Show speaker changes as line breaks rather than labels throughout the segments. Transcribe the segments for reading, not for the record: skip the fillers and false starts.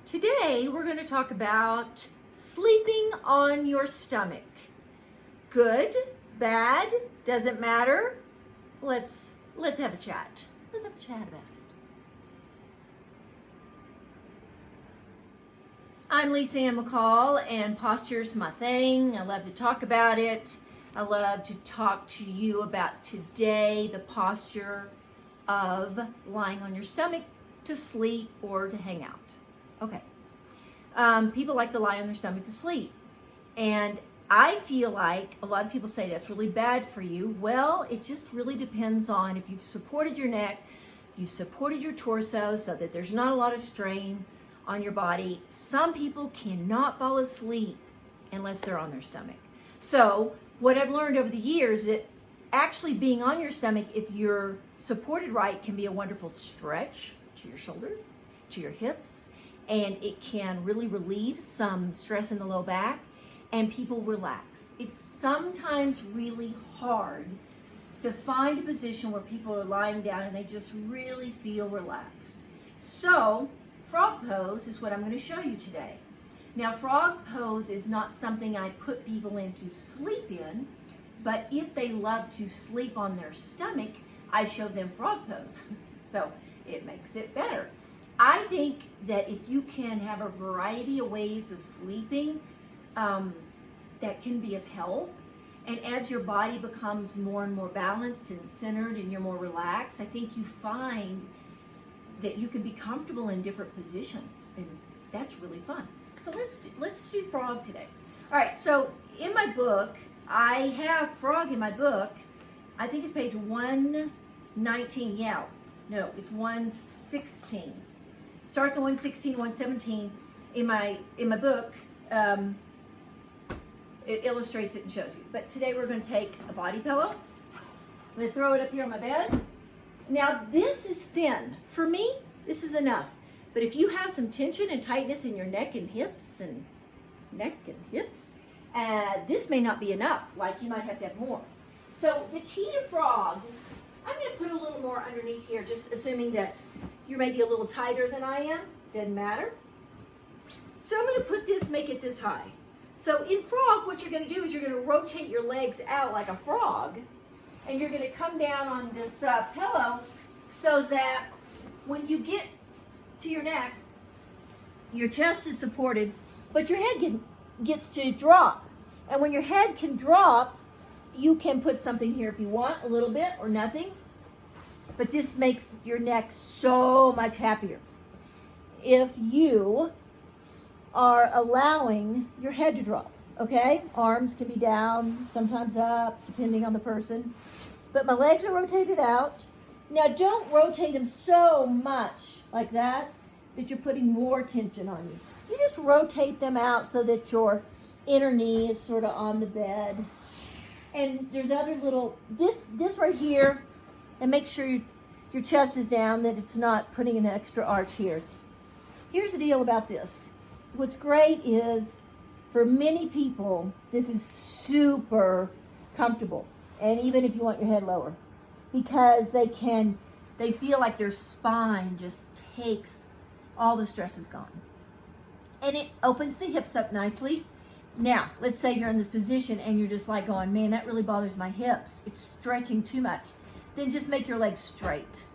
Today we're going to talk about sleeping on your stomach. Good, bad, doesn't matter. Let's have a chat. Let's have a chat about it. I'm Lisa Ann McCall, and posture's my thing. I love to talk about it. I love to talk to you about today, the posture of lying on your stomach to sleep or to hang out. Okay. People like to lie on their stomach to sleep. And I feel like a lot of people say that's really bad for you. Well, it just really depends on if you've supported your neck, you've supported your torso so that there's not a lot of strain on your body. Some people cannot fall asleep unless they're on their stomach. So what I've learned over the years that actually being on your stomach, if you're supported right, can be a wonderful stretch to your shoulders, to your hips, and it can really relieve some stress in the low back, and people relax. It's sometimes really hard to find a position where people are lying down and they just really feel relaxed. So frog pose is what I'm going to show you today. Now, frog pose is not something I put people in to sleep in, but if they love to sleep on their stomach, I show them frog pose. So it makes it better. I think that if you can have a variety of ways of sleeping, that can be of help. And as your body becomes more and more balanced and centered and you're more relaxed, I think you find that you can be comfortable in different positions, and that's really fun. So let's do frog today. All right, so in my book, I have frog in my book. I think it's page 119. Yeah, no, it's 116. Starts on 116, 117 in my book. It illustrates it and shows you. But today we're going to take a body pillow. I'm going to throw it up here on my bed. Now this is thin. For me, this is enough. But if you have some tension and tightness in your neck and hips, this may not be enough. Like you might have to have more. So the key to frog, I'm going to put a little more underneath here, just assuming that you're maybe a little tighter than I am. Doesn't matter. So I'm going to put this, make it this high. So in frog, what you're going to do is you're going to rotate your legs out like a frog, and you're going to come down on this pillow so that when you get to your neck, your chest is supported, but your head gets to drop. And when your head can drop, you can put something here if you want, a little bit or nothing. But this makes your neck so much happier if you are allowing your head to drop, okay? Arms can be down, sometimes up, depending on the person. But my legs are rotated out. Now, don't rotate them so much like that you're putting more tension on you. You just rotate them out so that your inner knee is sort of on the bed. And there's other little, this right here, and make sure your chest is down, that it's not putting an extra arch here. Here's the deal about this. What's great is, for many people, this is super comfortable. And even if you want your head lower, because they feel like their spine just takes, all the stress is gone. And it opens the hips up nicely. Now, let's say you're in this position and you're just like going, man, that really bothers my hips. It's stretching too much. Then just make your legs straight.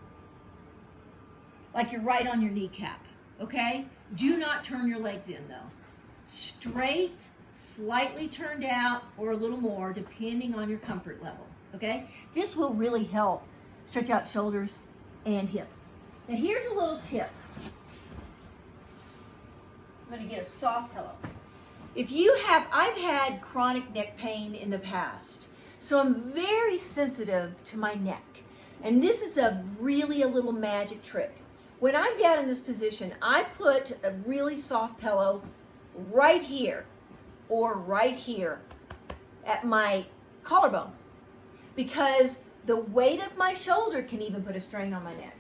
Like you're right on your kneecap, okay? Do not turn your legs in though. Straight, slightly turned out, or a little more, depending on your comfort level, okay? This will really help stretch out shoulders and hips. Now here's a little tip. I'm gonna get a soft pillow. I've had chronic neck pain in the past, so I'm very sensitive to my neck. And this is a little magic trick. When I'm down in this position, I put a really soft pillow right here or right here at my collarbone, because the weight of my shoulder can even put a strain on my neck.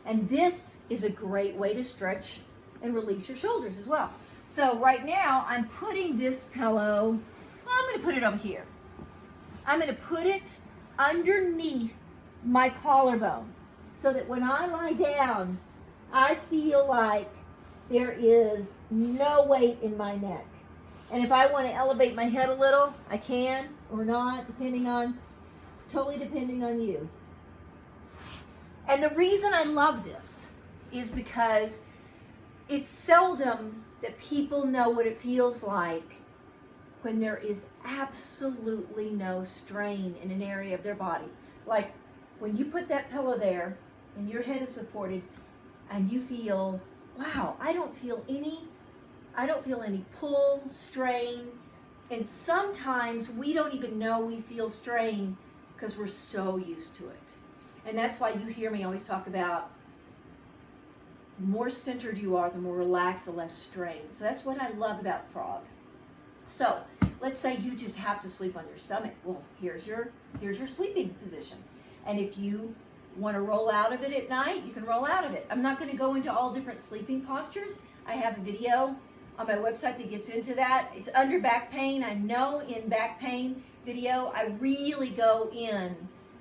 And this is a great way to stretch and release your shoulders as well. So right now I'm putting this pillow, I'm going to put it over here. I'm going to put it underneath my collarbone so that when I lie down, I feel like there is no weight in my neck. And if I want to elevate my head a little, I can or not, totally depending on you. And the reason I love this is because it's seldom that people know what it feels like when there is absolutely no strain in an area of their body. Like when you put that pillow there and your head is supported and you feel, wow, I don't feel any pull, strain. And sometimes we don't even know we feel strain because we're so used to it. And that's why you hear me always talk about the more centered you are, the more relaxed, the less strain. So that's what I love about frog. So let's say you just have to sleep on your stomach. Well, here's your sleeping position. And if you want to roll out of it at night, you can roll out of it. I'm not going to go into all different sleeping postures. I have a video on my website that gets into that. It's under back pain. I know in back pain video, I really go in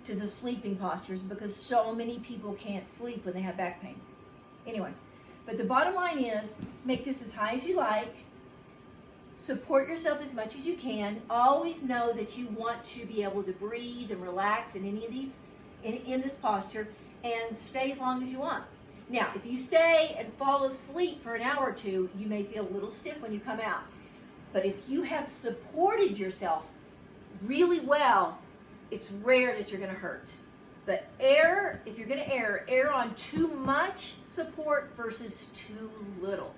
to the sleeping postures because so many people can't sleep when they have back pain. Anyway, but the bottom line is, make this as high as you like. Support yourself as much as you can. Always know that you want to be able to breathe and relax in any of these, in this posture, and stay as long as you want. Now, if you stay and fall asleep for an hour or two, you may feel a little stiff when you come out. But if you have supported yourself really well, it's rare that you're going to hurt. But if you're going to err on too much support versus too little.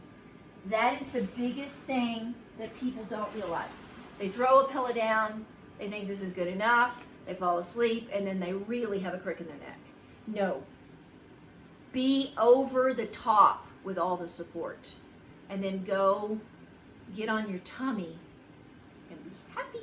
That is the biggest thing that people don't realize. They throw a pillow down, they think this is good enough, they fall asleep, and then they really have a crick in their neck. No. Be over the top with all the support. And then go get on your tummy and be happy.